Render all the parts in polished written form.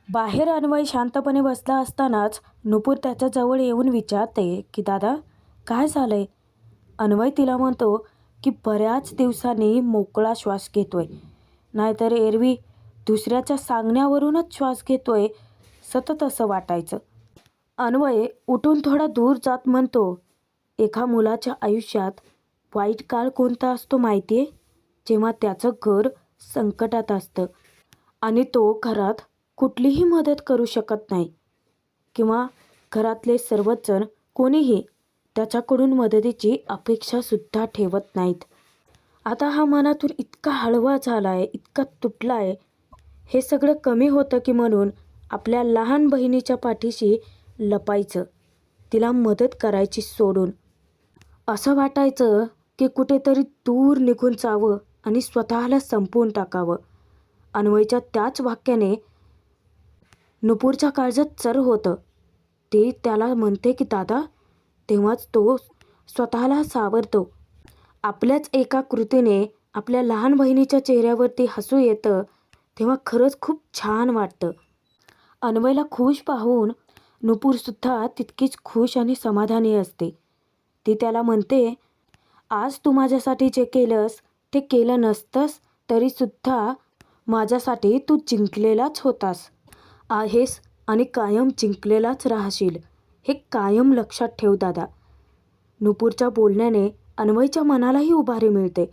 बाहेर अन्वय शांतपणे बसला असतानाच नुपूर त्याच्याजवळ येऊन विचारते की दादा, काय झालंय? अन्वय तिला म्हणतो की बऱ्याच दिवसांनी मोकळा श्वास घेतोय, नाहीतर एरवी दुसऱ्याच्या सांगण्यावरूनच श्वास घेतोय, सतत असं वाटायचं. अन्वय उठून थोडा दूर जात म्हणतो, एका मुलाच्या आयुष्यात वाईट काळ कोणता असतो माहिती आहे? जेव्हा त्याचं घर संकटात असतं आणि तो घरात कुठलीही मदत करू शकत नाही, किंवा घरातले सर्वच जण कोणीही त्याच्याकडून मदतीची अपेक्षासुद्धा ठेवत नाहीत. आता हा मनातून इतका हळवा झाला आहे, इतका तुटला आहे. हे सगळं कमी होतं की म्हणून आपल्या लहान बहिणीच्या पाठीशी लपायचं, तिला मदत करायची सोडून. असं वाटायचं की कुठेतरी दूर निघून जावं आणि स्वतःला संपवून टाकावं. अन्वयच्या त्याच वाक्याने नुपूरच्या काळजात चर होतं. ती त्याला म्हणते की दादा, तेव्हाच तो स्वतःला सावरतो. आपल्याच एका कृतीने आपल्या लहान बहिणीच्या चेहऱ्यावरती हसू येतं, तेव्हा खरंच खूप छान वाटतं. अन्वयला खुश पाहून नुपूरसुद्धा तितकीच खुश आणि समाधानी असते. ती त्याला म्हणते, आज तू माझ्यासाठी जे केलंस ते केलं नसतंस तरीसुद्धा माझ्यासाठी तू जिंकलेलाच होतास, आहेस आणि कायम जिंकलेलाच राहशील. हे कायम लक्षात ठेव दादा. नुपूरच्या बोलण्याने अन्वयच्या मनालाही उभारी मिळते.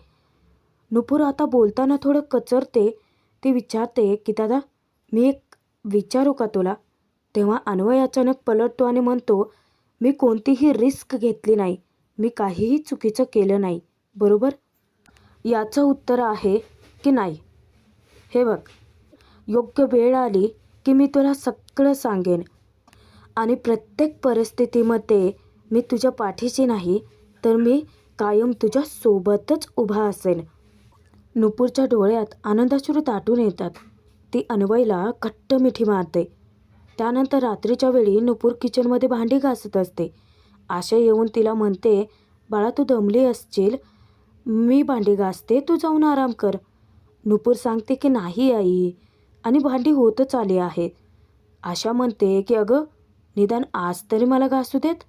नुपूर आता बोलताना थोडं कचरते. ती विचारते की दादा, मी एक विचारू का तुला? तेव्हा अन्वय अचानक पलटतो आणि म्हणतो, मी कोणतीही रिस्क घेतली नाही, मी काहीही चुकीचं केलं नाही, बरोबर? याचं उत्तर आहे की नाही. हे बघ, योग्य वेळ आली की मी तुला सगळं सांगेन, आणि प्रत्येक परिस्थितीमध्ये मी तुझ्या पाठीशी नाही तर मी कायम तुझ्या सोबतच उभा असेन. नुपूरच्या डोळ्यात आनंदाश्रू दाटून येतात. ती अन्वयला घट्ट मिठी मारते. त्यानंतर रात्रीच्या वेळी नुपूर किचनमध्ये भांडी घासत असते. आशा येऊन तिला म्हणते, बाळा तू दमली असशील, मी भांडी घासते, तू जाऊन आराम कर. नुपूर सांगते की नाही आई, आणि भांडी होतच आली आहेत. आशा म्हणते की अगं, निदान आज तरी मला घासू देत.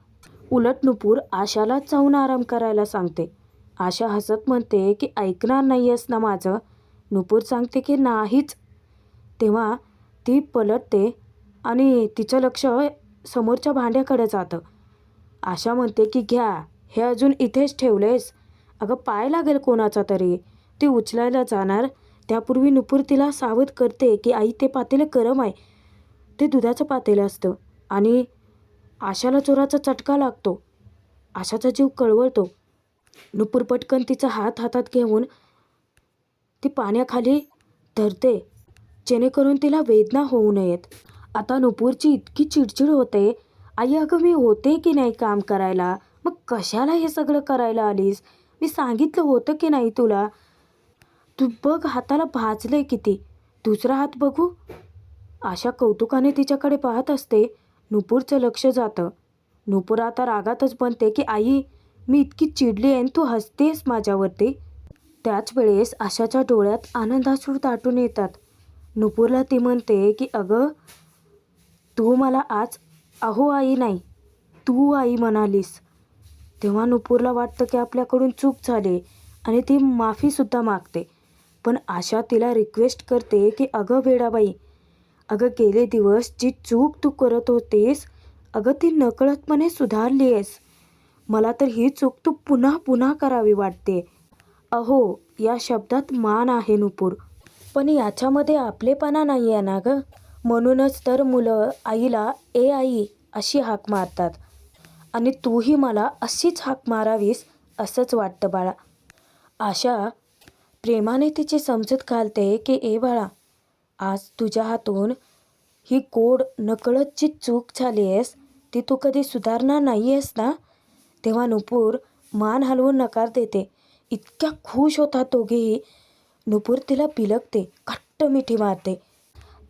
उलट नुपूर आशालाच जाऊन आराम करायला सांगते. आशा हसत म्हणते की ऐकणार नाही आहेस ना माझं? नुपूर सांगते की नाहीच. तेव्हा ती पलटते आणि तिचं लक्ष समोरच्या भांड्याकडे जातं. आशा म्हणते की घ्या, हे अजून इथेच ठेवलेस, अगं पाय लागेल कोणाचा तरी. ती उचलायला जाणार त्यापूर्वी नुपूर तिला सावध करते की आई, ते पातेलं गरम आहे. ते दुधाचं पातेलं असतं. आणि आशाला जोराचा चटका लागतो. आशाचा जीव कळवळतो. नुपूर पटकन तिचा हात हातात घेऊन ती पाण्याखाली धरते, जेणेकरून तिला वेदना होऊ नयेत. आता नुपूरची इतकी चिडचिड होते, आई अगं मी होते की नाही काम करायला, मग कशाला हे सगळं करायला आलीस? मी सांगितलं होतं की नाही तुला? तू बघ हाताला भाजलंय किती, दुसरा हात बघू. आशा कौतुकाने तिच्याकडे पाहत असते. नुपूरचं लक्ष जातं. नुपूर आता रागातच म्हणते की आई, मी इतकी चिडली आहे, तू हसतेस माझ्यावरती. त्याच वेळेस आशाच्या डोळ्यात आनंदाश्रू दाटून येतात. नुपूरला ती म्हणते की अगं, तू मला आज अहो आई नाही, तू आई म्हणालीस. तेव्हा नुपूरला वाटतं की आपल्याकडून चूक झाली आणि ती माफीसुद्धा मागते. पण आशा तिला रिक्वेस्ट करते की अगं वेडाबाई, अगं गेले दिवस जी चूक तू करत होतीस, अगं ती नकळतपणे सुधारली आहेस. मला तर ही चूक तू पुन्हा पुन्हा करावी वाटते. अहो या शब्दात मान आहे नुपूर, पण याच्यामध्ये आपलेपणा नाही आहे ना गं. म्हणूनच तर मुलं आईला ए आई अशी हाक मारतात, आणि तूही मला अशीच हाक मारावीस असंच वाटतं बाळा. आशा प्रेमाने तिची समजूत घालते की ए बाळा, आज तुझ्या हातून ही गोड नकळत जी चूक झाली आहेस, ती तू कधी सुधारणार नाही आहेस ना? तेव्हा नुपूर मान हलवून नकार देते. इतक्या खुश होतात दोघेही. नुपूर तिला बिलगते, घट्ट मिठी मारते.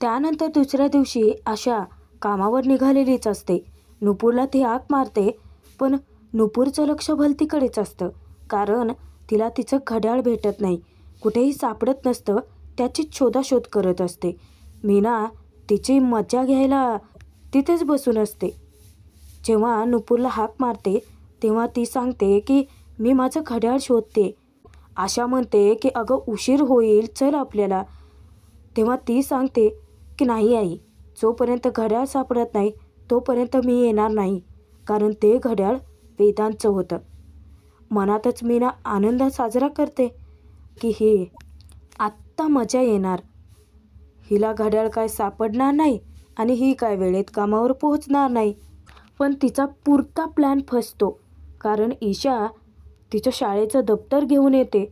त्यानंतर दुसऱ्या दिवशी आशा कामावर निघालेलीच असते. नुपूरला ती हाक मारते, पण नुपूरचं लक्ष भलतीकडेच असतं, कारण तिला तिचं घड्याळ भेटत नाही, कुठेही सापडत नसतं. त्याची शोधाशोध करत असते. मीना तिची मजा घ्यायला तिथेच बसून असते. जेव्हा नुपूरला हाक मारते तेव्हा ती सांगते की मी माझं घड्याळ शोधते. आशा म्हणते की अगं उशीर होईल, चल आपल्याला. तेव्हा ती सांगते की नाही आई, जोपर्यंत घड्याळ सापडत नाही तोपर्यंत मी येणार नाही, कारण ते घड्याळ वेदांचं होतं. मनातच मीना आनंद साजरा करते की ही आत्ता मजा येणार. हिला घड्याळ काय सापडणार नाही आणि ही काय वेळेत कामावर पोहोचणार नाही. पण तिचा पुरता प्लॅन फसतो, कारण ईशा तिच्या शाळेचं दप्तर घेऊन येते.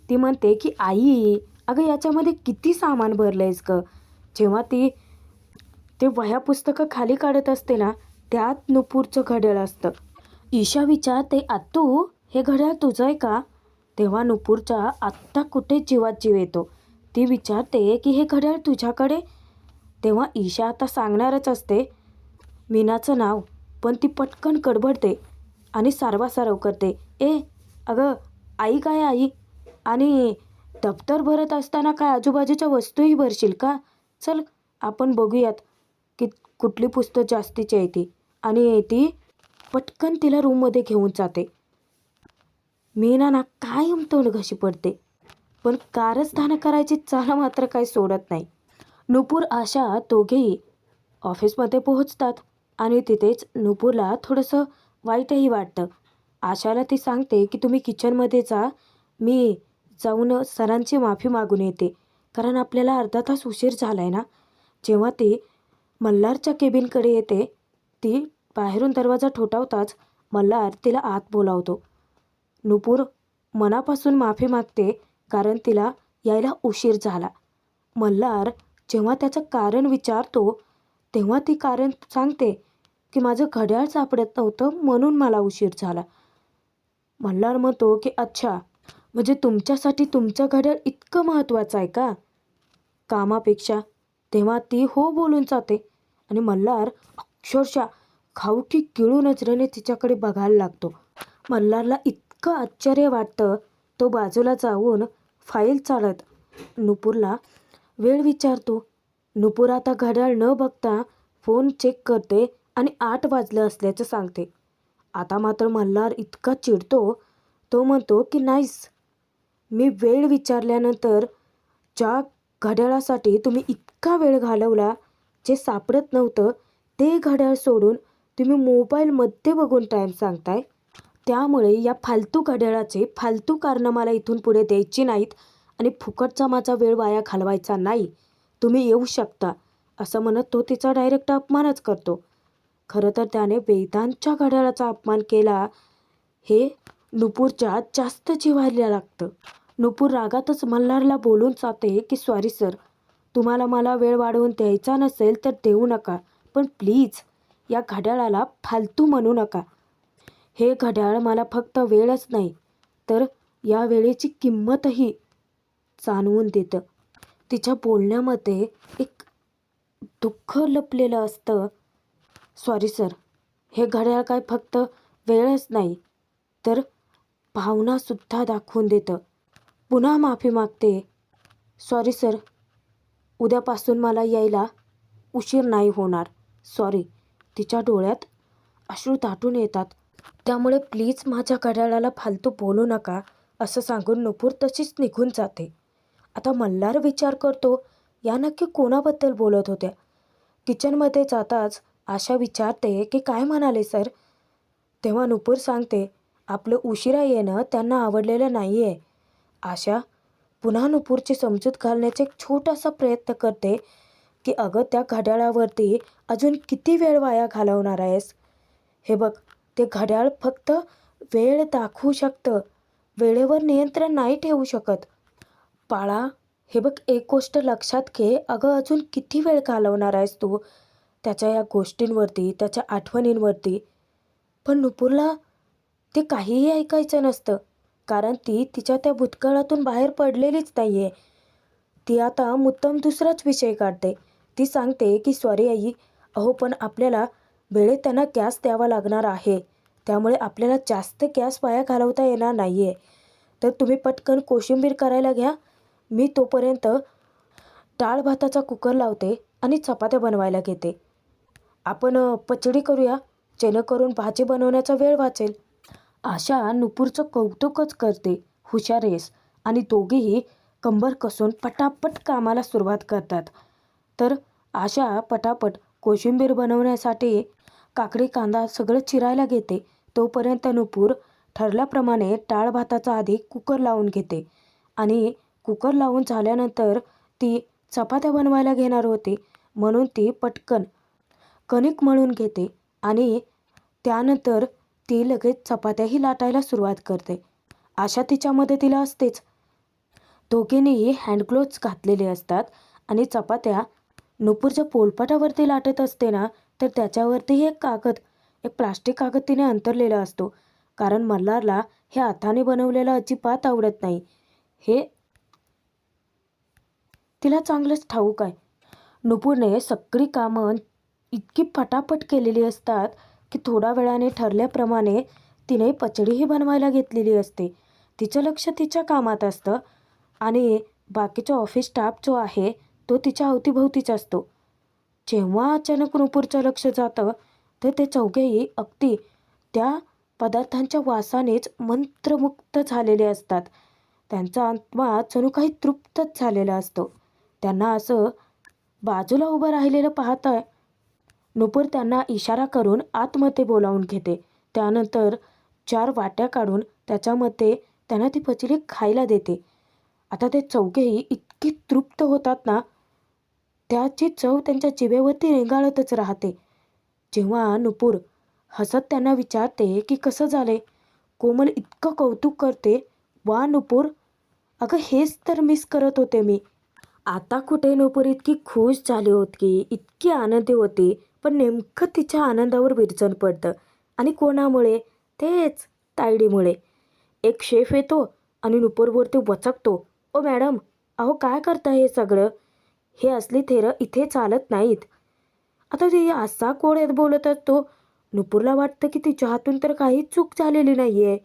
ती म्हणते की आई, अगं याच्यामध्ये किती सामान भरलं आहेस गं. जेव्हा ती ते वह्या पुस्तकं खाली काढत असते ना, त्यात नुपूरचं घड्याळ असतं. ईशा विचारते, आत्तू हे घड्याळ तुझं आहे का? तेव्हा नुपूरच्या आत्ता कुठे जीवात जीव येतो. ती विचारते की हे घड्याळ तुझ्याकडे? तेव्हा ईशा आता सांगणारच असते मीनाचं नाव, पण ती पटकन कडबडते आणि सारवासारव करते. अगं आई, काय आई? आणि दप्तर भरत असताना काय आजूबाजूच्या वस्तूही भरशील का? चल आपण बघूयात की कुठली पुस्तक जास्तीची आहे ती. आणि ती पटकन तिला रूममध्ये घेऊन जाते. मीना ना कायम तोंड घशी पडते, पण कारस्थानं करायची चाल मात्र काही सोडत नाही. नुपूर आशा दोघेही ऑफिसमध्ये पोहोचतात आणि तिथेच नुपूरला थोडंसं वाईटही वाटतं. आशाला ती सांगते की तुम्ही किचनमध्ये जा, मी जाऊन सरांची माफी मागून येते, कारण आपल्याला अर्धा तास उशीर झाला आहे ना. जेव्हा ती मल्हारच्या केबिनकडे येते, ती बाहेरून दरवाजा ठोठावताच मल्हार तिला आत बोलावतो. नुपूर मनापासून माफी मागते, कारण तिला यायला उशीर झाला. मल्हार जेव्हा त्याचं कारण विचारतो तेव्हा ती कारण सांगते की माझं घड्याळ सापडत नव्हतं म्हणून मला उशीर झाला. मल्हार म्हणतो की अच्छा, म्हणजे तुमच्यासाठी तुमचं घड्याळ इतकं महत्त्वाचं आहे का कामापेक्षा? तेव्हा ती हो बोलून जाते आणि मल्हार अक्षरशः खाऊकी गिळू नजरेने तिच्याकडे बघायला लागतो. मल्हारला इतकं आश्चर्य वाटतं, तो बाजूला जाऊन फाईल चालत नुपूरला वेळ विचारतो. नुपूर आता घड्याळ न बघता फोन चेक करते आणि 8 वाजलं असल्याचं सांगते. आता मात्र मल्हार इतका चिडतो, तो म्हणतो की नाहीस, मी वेळ विचारल्यानंतर ज्या घड्याळासाठी तुम्ही इतका वेळ घालवला, जे सापडत नव्हतं ते घड्याळ सोडून तुम्ही मोबाईलमध्ये बघून टाईम सांगताय. त्यामुळे या फालतू घड्याळाचे फालतू कारणं मला इथून पुढे द्यायची नाहीत आणि फुकटचा माझा वेळ वाया घालवायचा नाही. तुम्ही येऊ शकता, असं म्हणत तो तिचा डायरेक्ट अपमानच करतो. खरं तर त्याने वेदांच्या घड्याळाचा अपमान केला हे नुपूरच्या जास्त जिव्हायला लागतं. नुपूर रागातच मल्हारला बोलून जाते की सॉरी सर, तुम्हाला मला वेळ वाढवून द्यायचा नसेल तर देऊ नका, पण प्लीज या घड्याळाला फालतू म्हणू नका. हे घड्याळ मला फक्त वेळच नाही तर या वेळेची किंमतही जाणवून देतं. तिच्या बोलण्यामध्ये एक दुःख लपलेलं असतं. सॉरी सर, हे घड्याळ काय फक्त वेळच नाही तर भावनासुद्धा दाखवून देतं. पुन्हा माफी मागते. सॉरी सर, उद्यापासून मला यायला उशीर नाही होणार. सॉरी. तिच्या डोळ्यात अश्रू दाटून येतात. त्यामुळे प्लीज माझ्या घड्याळाला फालतू बोलू नका, असं सांगून नुपूर तशीच निघून जाते. आता मल्हार विचार करतो, या नक्की कोणाबद्दल बोलत होत्या. किचनमध्ये जाताच आशा विचारते की काय म्हणाले सर? तेव्हा नुपूर सांगते, आपलं उशिरा येणं त्यांना आवडलेलं नाही आहे. आशा पुन्हा नुपूरची समजूत घालण्याचा एक छोटासा प्रयत्न करते की अगं त्या घड्याळावरती अजून किती वेळ वाया घालवणार आहेस? हे बघ, ते घड्याळ फक्त वेळ दाखवू शकतं, वेळेवर नियंत्रण नाही ठेवू शकत. बाळा, हे बघ, एक गोष्ट लक्षात घे, अगं अजून किती वेळ घालवणार आहेस तू त्याच्या या गोष्टींवरती, त्याच्या आठवणींवरती? पण नुपूरला ते काहीही ऐकायचं नसतं, कारण ती तिच्या त्या भूतकाळातून बाहेर पडलेलीच नाही आहे. ती आता मुद्दाम दुसराच विषय काढते. ती सांगते की सॉरी आई, अहो पण आपल्याला वेळेत त्यांना गॅस द्यावा लागणार आहे, त्यामुळे आपल्याला जास्त गॅस वाया घालवता येणार नाही आहे. तर तुम्ही पटकन कोशिंबीर करायला घ्या, मी तोपर्यंत डाळ भाताचा कुकर लावते आणि चपात्या बनवायला घेते. आपण पचडी करूया, जेणेकरून भाजी बनवण्याचा वेळ वाचेल. आशा नुपूरचं कौतुकच करते. हुशार आहेस. आणि दोघेही कंबर कसून पटापट कामाला सुरुवात करतात. तर आशा पटापट कोशिंबीर बनवण्यासाठी काकडी कांदा सगळं चिरायला घेते. तोपर्यंत नुपूर ठरल्याप्रमाणे डाळ भाताचा आधी कुकर लावून घेते. आणि कुकर लावून झाल्यानंतर ती चपात्या बनवायला घेणार होती, म्हणून ती पटकन कणिक मळून घेते आणि त्यानंतर ती लगेच चपात्याही लाटायला सुरुवात करते. आशा तिच्या मदतीला असतेच. दोघींनीही हँडग्लोव्ज घातलेले असतात आणि चपात्या नुपूरच्या पोलपाटावरती लाटत असते ना, तर त्याच्यावरती एक प्लास्टिक कागद तिने अंतरलेला असतो. कारण मल्हारला हे हाताने बनवलेलं अजिबात आवडत नाही, हे तिला चांगलंच ठाऊक आहे. नुपूरने सगळी कामं इतकी पटापट केलेली असतात की थोड्या वेळाने ठरल्याप्रमाणे तिने पचडीही बनवायला घेतलेली असते. तिचं लक्ष तिच्या कामात असतं आणि बाकीचा ऑफिस स्टाफ जो आहे तो तिच्या अवतीभोवतीच असतो. जेव्हा अचानक नुपूरचं लक्ष जातं तर ते चौघेही अगदी त्या पदार्थांच्या वासानेच मंत्रमुग्ध झालेले असतात. त्यांचा आत्मा जणू काही तृप्तच झालेला असतो. त्यांना असं बाजूला उभं राहिलेलं पाहताय. नुपूर त्यांना इशारा करून आतमध्ये बोलावून घेते. त्यानंतर 4 वाट्या काढून त्याच्यामध्ये त्यांना ती पचडी खायला देते. आता ते चौघेही इतकी तृप्त होतात ना, त्याची चव त्यांच्या जिभेवरती रेंगाळतच राहते. जेव्हा नुपूर हसत त्यांना विचारते की कसं झाले, कोमल इतकं कौतुक करते. वा नुपूर, अगं हेच तर मिस करत होते मी. आता कुठे नुपूर इतकी खुश झाली होती, इतकी आनंदी होती, पण नेमकं तिच्या आनंदावर विरजण पडतं. आणि कोणामुळे? तेच तायडीमुळे. एक शेफ येतो आणि नुपूरवरती वचकतो, ओ मॅडम, अहो काय करता हे सगळं? हे असली थेरं इथे चालत नाहीत. आता ती असा कोड्यात बोलत असतो. नुपूरला वाटतं की तिच्या हातून तर काहीच चूक झालेली नाही आहे.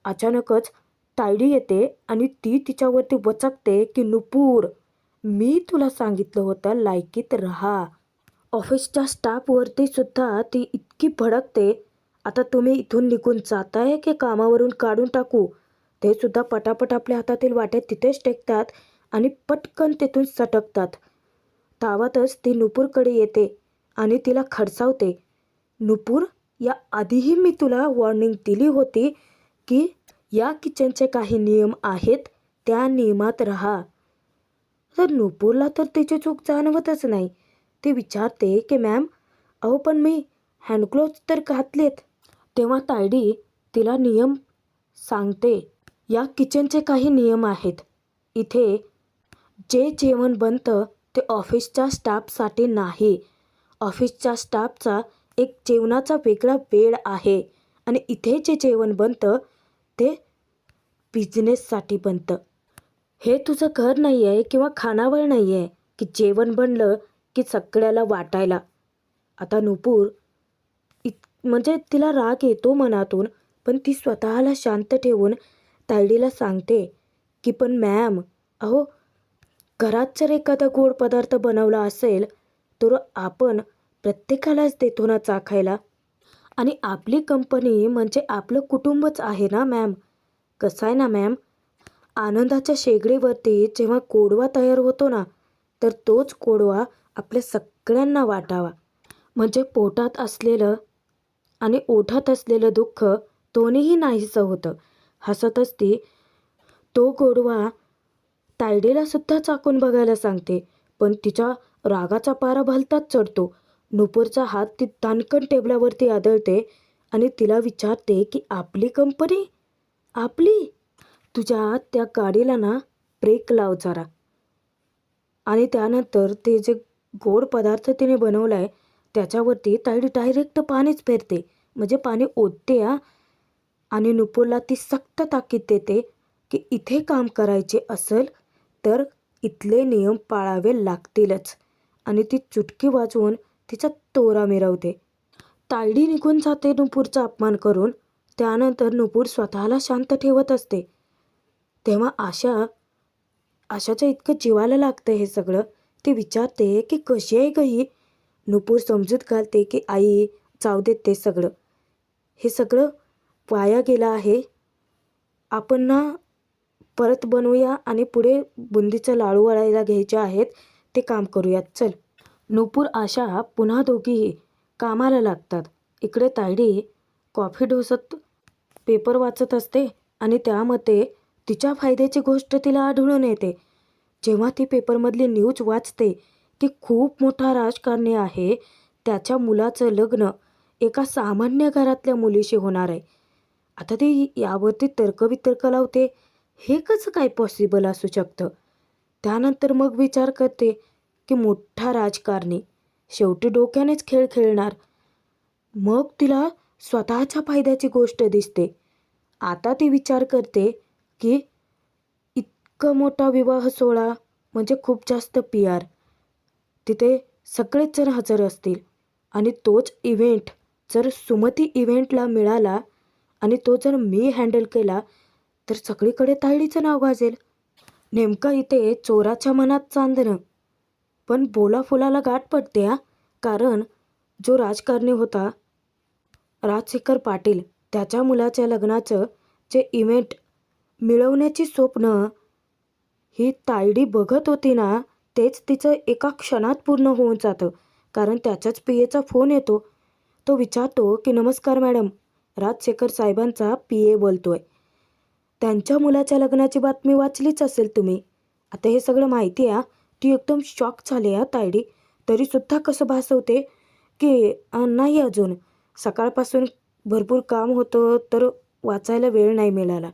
अचानकच तायडी येते आणि ती तिच्यावरती वचकते की नुपूर, मी तुला सांगितलं होतं लायकीत राहा. ऑफिसच्या स्टाफवरती सुद्धा ती इतकी भडकते. आता तुम्ही इथून निघून जाताय की कामावरून काढून टाकू? ते सुद्धा पटापट आपल्या हातातील वाट्यात तिथेच टेकतात आणि पटकन तिथून सटकतात. धावतच ती नुपूरकडे येते आणि तिला खडसावते. नुपूर, या आधीही मी तुला वॉर्निंग दिली होती की या किचनचे काही नियम आहेत, त्या नियमात राहा. तर नुपूरला तर तिची चूक जाणवतच नाही. ती विचारते की मॅम, अहो पण मी हँडग्लोव्ज तर घातलेत. तेव्हा तायडी तिला नियम सांगते. या किचनचे काही नियम आहेत. इथे जे जेवण बनतं ते ऑफिसच्या स्टाफसाठी नाही. ऑफिसच्या स्टाफचा एक जेवणाचा वेगळा वेळ आहे आणि इथे जे जेवण बनतं ते बिझनेससाठी बनतं. हे तुझं घर नाही आहे किंवा खानावळ नाही आहे की जेवण बनलं की सगळ्याला वाटायला. आता नुपूर म्हणजे तिला राग येतो मनातून, पण ती स्वतःला शांत ठेवून तायडीला सांगते की पण मॅम, अहो घरात जर एखादा गोड पदार्थ बनवला असेल तर आपण प्रत्येकालाच देतो ना चाखायला. आणि आपली कंपनी म्हणजे आपलं कुटुंबच आहे ना मॅम. कसं आहे ना मॅम, आनंदाच्या शेगडीवरती जेव्हा गोडवा तयार होतो ना, तर तोच गोडवा आपल्या सगळ्यांना वाटावा. म्हणजे पोटात असलेलं आणि ओठात असलेलं दुःख दोन्हीही नाहीसं होतं. हसत असती. तो गोडवा तायडीला सुद्धा चाकून बघायला सांगते, पण तिच्या रागाचा पारा भलताच चढतो. नुपूरचा हात ती तानकन टेबलावरती आदळते आणि तिला विचारते की आपली कंपनी? आपली? तुझ्या त्या गाडीला ना ब्रेक लाव जरा. आणि त्यानंतर ते जे गोड पदार्थ तिने बनवला आहे त्याच्यावरती तायडी डायरेक्ट पाणीच फेरते. म्हणजे पाणी ओतते हा. आणि नुपूरला ती सक्त ताकीद देते की इथे काम करायचे असेल तर इथले नियम पाळावे लागतीलच. आणि ती चुटकी वाजवून तिचा तोरा मिरवते. तायडी निघून जाते नुपूरचा अपमान करून. त्यानंतर नुपूर स्वतःला शांत ठेवत असते. तेव्हा आशाच्या इतकं जीवाला लागतं हे सगळं ती विचारते की कशी आहे ग ही. नुपूर समजूत घालते की आई जाऊ देत ते सगळं, हे सगळं वाया गेलं आहे. आपण ना परत बनवूया आणि पुढे बुंदीचं लाडू वळायला घ्यायचे आहेत, ते काम करूयात चल. नुपूर आशा पुन्हा दोघीही कामाला लागतात. इकडे तायडी कॉफी ढोसत पेपर वाचत असते आणि त्यामध्ये तिच्या फायद्याची गोष्ट तिला आढळून येते. जेव्हा ती पेपरमधली न्यूज वाचते की खूप मोठा राजकारणी आहे, त्याच्या मुलाचं लग्न एका सामान्य घरातल्या मुलीशी होणार आहे. आता ती यावरती तर्कवितर्क लावते, हे कसं काय पॉसिबल असू शकतं. त्यानंतर मग विचार करते की मोठा राजकारणी शेवटी डोक्यानेच खेळ खेळणार. मग तिला स्वतःच्या फायद्याची गोष्ट दिसते. आता ती विचार करते की इतका मोठा विवाह सोहळा म्हणजे खूप जास्त PR, तिथे सगळेच जण हजर असतील आणि तोच इव्हेंट जर सुमती इव्हेंटला मिळाला आणि तो जर मी हँडल केला तर सगळीकडे तायडीचं नाव गाजेल. नेमकं इथे चोराच्या मनात चांदणं. पण बोलाफुलाला गाठ पडते हा. कारण जो राजकारणी होता राजशेखर पाटील, त्याच्या मुलाच्या लग्नाचं जे इव्हेंट मिळवण्याची स्वप्न ही तायडी बघत होती ना, तेच तिचं एका क्षणात पूर्ण होऊन जातं. कारण त्याच्याच PAचा फोन येतो. तो विचारतो की नमस्कार मॅडम, राजशेखर साहेबांचा PA बोलतोय. त्यांच्या मुलाच्या लग्नाची बातमी वाचलीच असेल तुम्ही. आता हे सगळं माहिती आहे. ती एकदम शॉक झाली तायडी. तरीसुद्धा कसं भासवते की नाही, अजून सकाळपासून भरपूर काम होतं तर वाचायला वेळ नाही मिळाला.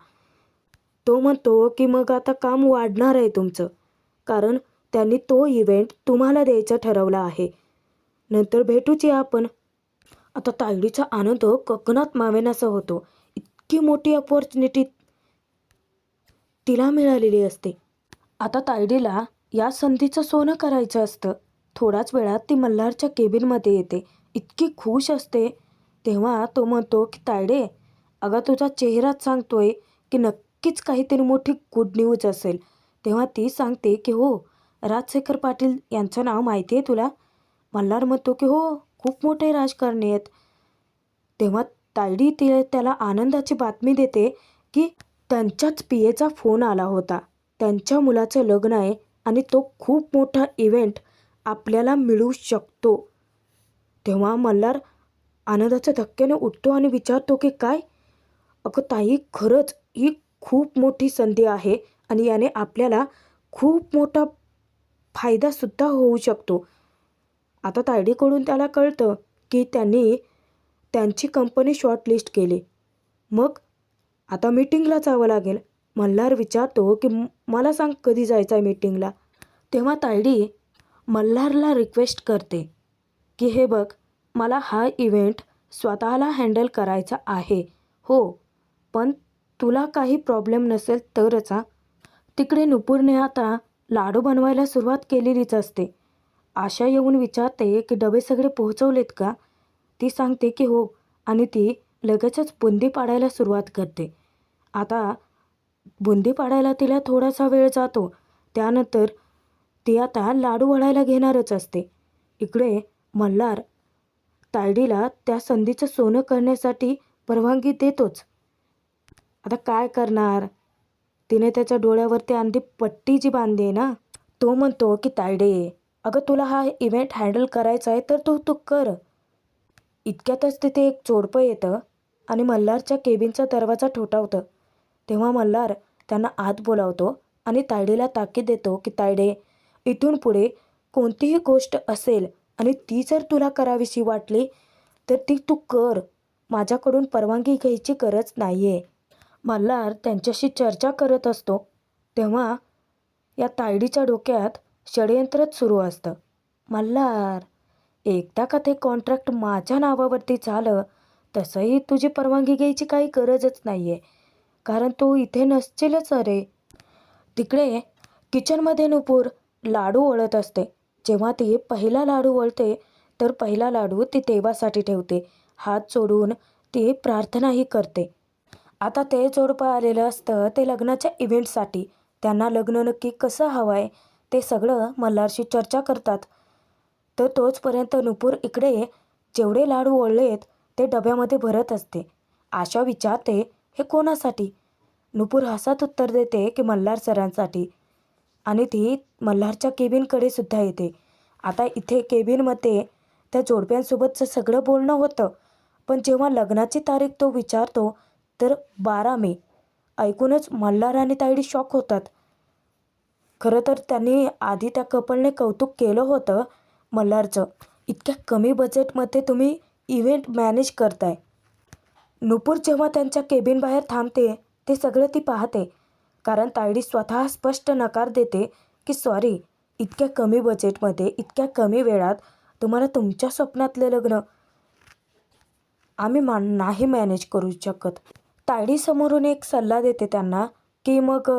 तो म्हणतो की मग आता काम वाढणार आहे तुमचं, कारण त्यांनी तो इव्हेंट तुम्हाला द्यायचा ठरवला आहे. नंतर भेटूच या आपण. आता तायडीचा आनंद गगनात मावेनासा होतो. इतकी मोठी अपॉर्च्युनिटी तिला मिळालेली असते. आता तायडीला या संधीचं सोनं करायचं असतं. थोड्याच वेळात ती मल्हारच्या केबिनमध्ये येते. इतकी खुश असते. तेव्हा तो म्हणतो की तायडे, अगं तुझा चेहराच सांगतोय की नक्कीच काहीतरी मोठी गुड न्यूज असेल. तेव्हा ती सांगते की हो, राजशेखर पाटील यांचं नाव माहिती आहे तुला. मल्हार म्हणतो की हो, खूप मोठे राजकारणी आहेत. तेव्हा तायडी त्याला आनंदाची बातमी देते की त्यांच्याच PAचा फोन आला होता. त्यांच्या मुलाचं लग्न आहे आणि तो खूप मोठा इव्हेंट आपल्याला मिळू शकतो. तेव्हा मल्हार आनंदाच्या धक्क्याने उठतो आणि विचारतो की काय? अगं ताई, खरंच ही खूप मोठी संधी आहे आणि याने आपल्याला खूप मोठा फायदासुद्धा होऊ शकतो. आता तायडीकडून त्याला कळतं की त्यांनी त्यांची कंपनी शॉर्टलिस्ट केली. मग आता मीटिंगला जावं लागेल. मल्हार विचारतो की मला सांग कधी जायचं आहे मीटिंगला. तेव्हा तायडी मल्हारला रिक्वेस्ट करते की हे बघ, मला हा इव्हेंट स्वतःला हँडल करायचा आहे. हो, पण तुला काही प्रॉब्लेम नसेल तरच हा. तिकडे नुपूरने आता लाडू बनवायला सुरुवात केलेलीच असते. आशा येऊन विचारते की डबे सगळे पोहोचवलेत का? ती सांगते की हो आणि ती लगेचच बुंदी पाडायला सुरुवात करते. आता बुंदी पाडायला तिला थोडासा वेळ जातो. त्यानंतर ती आता लाडू वळायला घेणारच असते. इकडे मल्हार तायडीला त्या संधीचं सोनं करण्यासाठी परवानगी देतोच. आता काय करणार? तिने त्याच्या डोळ्यावरती अंधी पट्टी जी बांधली आहे ना. तो म्हणतो की तायडे, अगं तुला हा इव्हेंट हँडल करायचा आहे तर तू कर. इतक्यातच तिथे एक जोडपं येतं आणि मल्हारच्या केबिनचा दरवाजा ठोठावतं. तेव्हा मल्हार त्यांना आत बोलावतो आणि तायडीला ताकीद देतो की तायडे, इथून पुढे कोणतीही गोष्ट असेल आणि ती जर तुला करावीशी वाटली तर ती तू कर. माझ्याकडून परवानगी घ्यायची गरज नाही आहे. मल्हार त्यांच्याशी चर्चा करत असतो. तेव्हा या तायडीच्या डोक्यात षडयंत्रच सुरू असतं. मल्हार, एकदा का ते कॉन्ट्रॅक्ट माझ्या नावावरती झालं तसंही तुझी परवानगी घ्यायची काही गरजच नाही आहे, कारण तू इथे नसशीलच. अरे तिकडे किचनमध्ये नुपूर लाडू वळत असते. जेव्हा ती पहिला लाडू वळते तर पहिला लाडू ती देवासाठी ठेवते. हात जोडून ती प्रार्थनाही करते. आता ते जोडपं आलेलं असतं ते लग्नाच्या इव्हेंटसाठी. त्यांना लग्न नक्की कसं हवं आहे ते सगळं मल्हारशी चर्चा करतात. तर तोचपर्यंत नुपूर इकडे जेवढे लाडू ओळलेत ते डब्यामध्ये भरत असते. आशा विचारते, हे कोणासाठी? नुपूर हसत उत्तर देते की मल्हार सरांसाठी. आणि ती मल्हारच्या केबिनकडे सुद्धा येते. आता इथे केबिनमध्ये त्या जोडप्यांसोबतचं सगळं बोलणं होतं. पण जेव्हा लग्नाची तारीख तो विचारतो तर 12 मे. ऐकूनच मल्हार आणि तायडी शॉक होतात. खरं तर त्यांनी आधी त्या कपलने कौतुक केलं होतं मल्हारचं. इतक्या कमी बजेटमध्ये तुम्ही इव्हेंट मॅनेज करताय. नुपूर जेव्हा त्यांच्या केबिन बाहेर थांबते ते सगळं ती पाहते. कारण तायडी स्वतः स्पष्ट नकार देते की सॉरी, इतक्या कमी बजेटमध्ये इतक्या कमी वेळात तुम्हाला तुमच्या स्वप्नातले लग्न आम्ही नाही मॅनेज करू शकत. तायडी समोरून एक सल्ला देते त्यांना की मग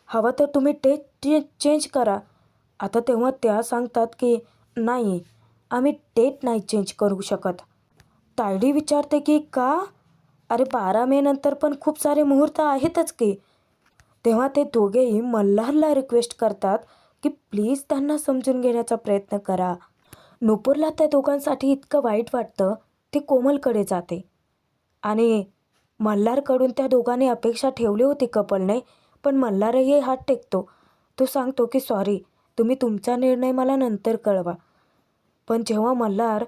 हवं तर तुम्ही डेट चेंज करा. आता तेव्हा त्या सांगतात की नाही, आम्ही डेट नाही चेंज करू शकत. तायडी विचारते की का? अरे 12 मे नंतर पण खूप सारे मुहूर्त आहेतच की. तेव्हा ते दोघेही मल्हारला रिक्वेस्ट करतात की प्लीज त्यांना समजून घेण्याचा प्रयत्न करा. नुपूरला त्या दोघांसाठी इतकं वाईट वाटतं ती कोमलकडे जाते आणि मल्हारकडून त्या दोघांनी अपेक्षा ठेवली होती कपलने. पण मल्हारही हात टेकतो. तो सांगतो की सॉरी, तुम्ही तुमचा निर्णय मला नंतर कळवा. पण जेव्हा मल्हार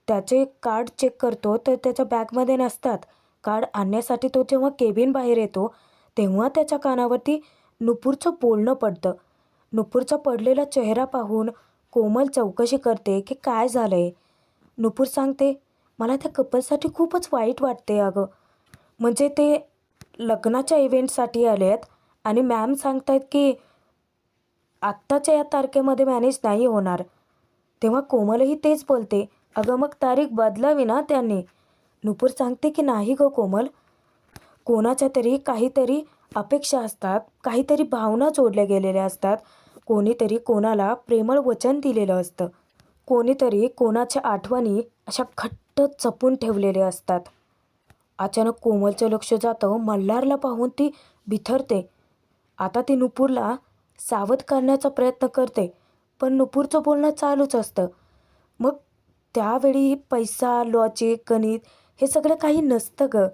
त्याचे कार्ड चेक करतो तर त्याच्या बॅगमध्ये नसतात. कार्ड आणण्यासाठी तो जेव्हा केबिन बाहेर येतो तेव्हा त्याच्या कानावरती नुपूरचं बोलणं पडतं. नुपूरचा पडलेला चेहरा पाहून कोमल चौकशी करते की काय झालं आहे. नुपूर सांगते, मला त्या कपलसाठी खूपच वाईट वाटते अगं. म्हणजे ते लग्नाच्या इव्हेंटसाठी आले आहेत आणि मॅम सांगतायत की आत्ताच्या या तारखेमध्ये मॅनेज नाही होणार. तेव्हा कोमलही तेच बोलते, अगं मग तारीख बदलावी ना त्यांनी. नुपूर सांगते की नाही गं कोमल, कोणाच्या तरी काहीतरी अपेक्षा असतात, काहीतरी भावना जोडल्या गेलेल्या असतात. कोणीतरी कोणाला प्रेमळ वचन दिलेलं असतं. कोणीतरी कोणाच्या आठवणी अशा घट्ट जपून ठेवलेल्या असतात. अचानक कोमलचं लक्ष जातं मल्हारला पाहून ती बिथरते. आता ती नुपूरला सावध करण्याचा प्रयत्न करते पण नुपूरचं बोलणं चालूच असतं. मग त्यावेळी पैसा, लॉजिक, गणित हे सगळं काही नसतं गं.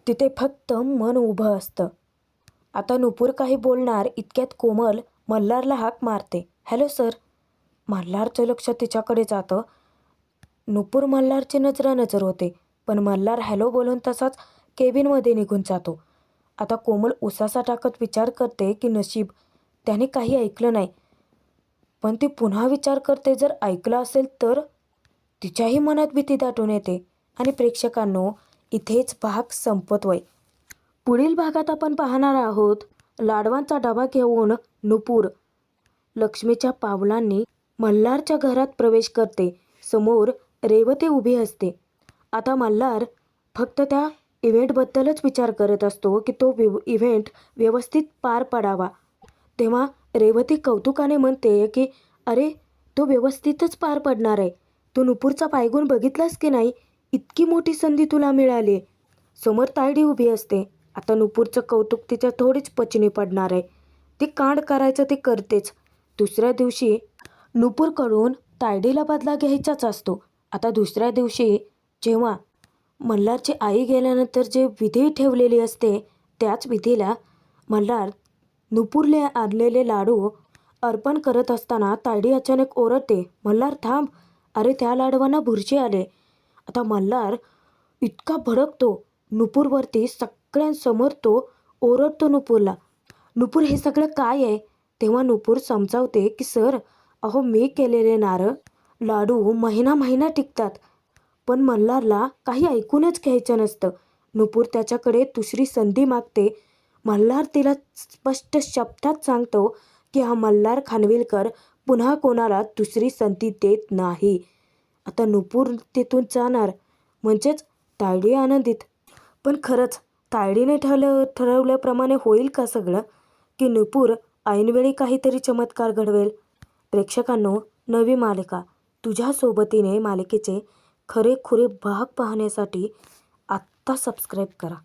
तिथे फक्त मन उभं असतं. आता नुपूर काही बोलणार इतक्यात कोमल मल्हारला हाक मारते, हॅलो सर. मल्हारचं लक्ष तिच्याकडे जातं. नुपूर मल्हारची नजरानजर होते पण मल्हार हॅलो बोलून तसाच केबिनमध्ये निघून जातो. आता कोमल उसासा टाकत विचार करते की नशीब त्याने काही ऐकलं नाही. पण ती पुन्हा विचार करते जर ऐकलं असेल तर. तिच्याही मनात भीती दाटून येते. आणि प्रेक्षकांनो, इथेच भाग संपतोय. पुढील भागात आपण पाहणार आहोत लाडवांचा डबा घेऊन नुपूर लक्ष्मीच्या पावलांनी मल्हारच्या घरात प्रवेश करते. समोर रेवती उभी असते. आता मल्हार फक्त त्या इव्हेंटबद्दलच विचार करत असतो की तो इव्हेंट व्यवस्थित पार पडावा. तेव्हा रेवती कौतुकाने म्हणते की अरे, तो व्यवस्थितच पार पडणार आहे. तू नुपूरचा पायगुण बघितलास की नाही? इतकी मोठी संधी तुला मिळाली. समोर तायडी उभी असते. आता नुपूरचं कौतुक तिच्या थोडीच पचनी पडणार आहे. ती कांड करायचं ती करतेच. दुसऱ्या दिवशी नुपूरकडून तायडीला बदला घ्यायचाच असतो. आता दुसऱ्या दिवशी जेव्हा मल्हारची आई गेल्यानंतर जे विधी ठेवलेली असते त्याच विधीला मल्हार नुपूरने आणलेले लाडू अर्पण करत असताना तायडी अचानक ओरडते, मल्हार थांब, अरे त्या लाडवांना बुरशी आले. आता मल्हार इतका भडकतो नुपूरवरती, सगळ्यांसमोर तो ओरडतो नुपूरला. नुपूर हे सगळं काय आहे? तेव्हा नुपूर समजावते की सर, अहो मी केलेले लाडू महिना टिकतात. पण मल्हारला काही ऐकूनच घ्यायचं नसतं. नुपूर त्याच्याकडे दुसरी संधी मागते. मल्हार तिला स्पष्ट शब्दात सांगतो की हा मल्हार खानविलकर पुन्हा कोणाला दुसरी संधी देत नाही. आता नुपूर तिथून जाणार म्हणजेच तायडी आनंदित. पण खरंच तायडीने ठरवल्याप्रमाणे होईल का सगळं? की नुपूर ऐनवेळी काहीतरी चमत्कार घडवेल? प्रेक्षकांनो, नवी मालिका तुझ्या सोबतीने मालिकेचे खरेखुरे भाग पाहण्यासाठी आत्ता सबस्क्राईब करा.